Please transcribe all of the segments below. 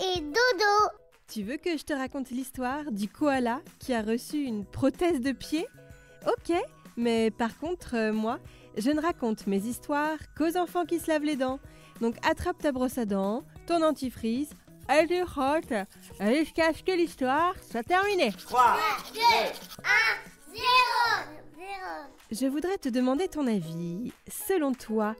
et dodo. Tu veux que je te raconte l'histoire du koala qui a reçu une prothèse de pied ? Ok, mais par contre, moi, je ne raconte mes histoires qu'aux enfants qui se lavent les dents. Donc attrape ta brosse à dents, ton dentifrice, et tu frottes jusqu'à ce que l'histoire soit terminée. 3, 2, 1, 0. Je voudrais te demander ton avis. Selon toi,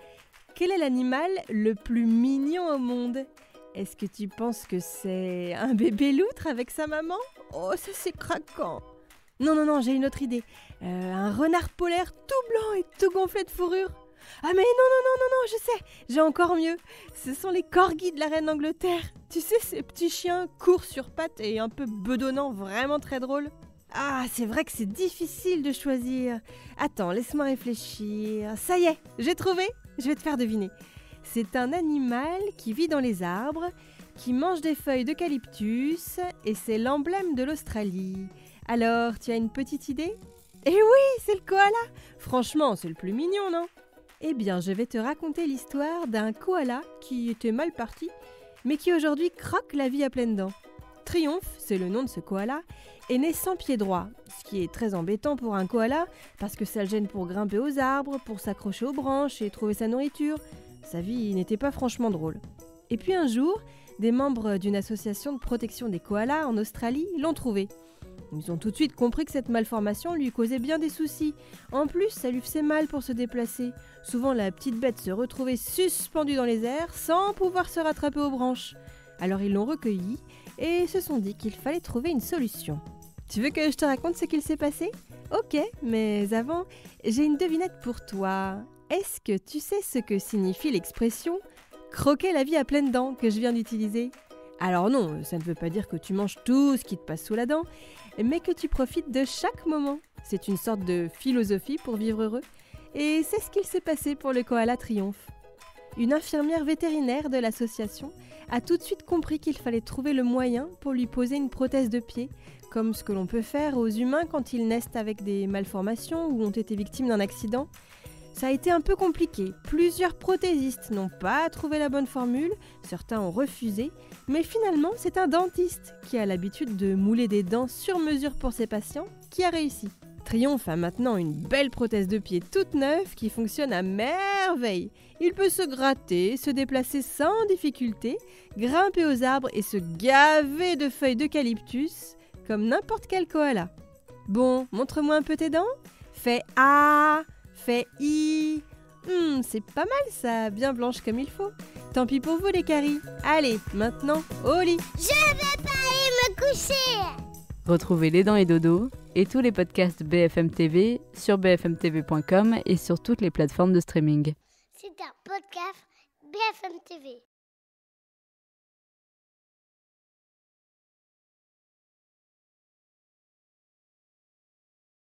quel est l'animal le plus mignon au monde ? Est-ce que tu penses que c'est un bébé loutre avec sa maman ? Oh, ça c'est craquant. Non, j'ai une autre idée. Un renard polaire tout blanc et tout gonflé de fourrure. Ah mais non, je sais, j'ai encore mieux. Ce sont les corgis de la reine d'Angleterre. Tu sais, ces petits chiens courts sur pattes et un peu bedonnants, vraiment très drôles. Ah, c'est vrai que c'est difficile de choisir. Attends, laisse-moi réfléchir. Ça y est, j'ai trouvé. Je vais te faire deviner. C'est un animal qui vit dans les arbres, qui mange des feuilles d'eucalyptus et c'est l'emblème de l'Australie. Alors, tu as une petite idée ? Eh oui, c'est le koala. Franchement, c'est le plus mignon, non ? Eh bien, je vais te raconter l'histoire d'un koala qui était mal parti, mais qui aujourd'hui croque la vie à pleines dents. Triomphe, c'est le nom de ce koala, est né sans pied droit, ce qui est très embêtant pour un koala, parce que ça le gêne pour grimper aux arbres, pour s'accrocher aux branches et trouver sa nourriture. Sa vie n'était pas franchement drôle. Et puis un jour, des membres d'une association de protection des koalas en Australie l'ont trouvé. Ils ont tout de suite compris que cette malformation lui causait bien des soucis. En plus, ça lui faisait mal pour se déplacer. Souvent, la petite bête se retrouvait suspendue dans les airs sans pouvoir se rattraper aux branches. Alors ils l'ont recueilli et se sont dit qu'il fallait trouver une solution. Tu veux que je te raconte ce qu'il s'est passé ? Ok, mais avant, j'ai une devinette pour toi. Est-ce que tu sais ce que signifie l'expression « croquer la vie à pleines dents » que je viens d'utiliser ? Alors non, ça ne veut pas dire que tu manges tout ce qui te passe sous la dent, mais que tu profites de chaque moment. C'est une sorte de philosophie pour vivre heureux. Et c'est ce qu'il s'est passé pour le koala Triomphe. Une infirmière vétérinaire de l'association a tout de suite compris qu'il fallait trouver le moyen pour lui poser une prothèse de pied, comme ce que l'on peut faire aux humains quand ils naissent avec des malformations ou ont été victimes d'un accident. Ça a été un peu compliqué. Plusieurs prothésistes n'ont pas trouvé la bonne formule, certains ont refusé, mais finalement c'est un dentiste qui a l'habitude de mouler des dents sur mesure pour ses patients qui a réussi. Triomphe a maintenant une belle prothèse de pied toute neuve qui fonctionne à merveille. Il peut se gratter, se déplacer sans difficulté, grimper aux arbres et se gaver de feuilles d'eucalyptus comme n'importe quel koala. Bon, montre-moi un peu tes dents. Fais A, fais I. C'est pas mal ça, bien blanche comme il faut. Tant pis pour vous les caries. Allez, maintenant, au lit. Je vais pas aller me coucher. Retrouvez Les Dents et Dodo et tous les podcasts BFM TV sur bfmtv.com et sur toutes les plateformes de streaming. C'est un podcast BFM TV.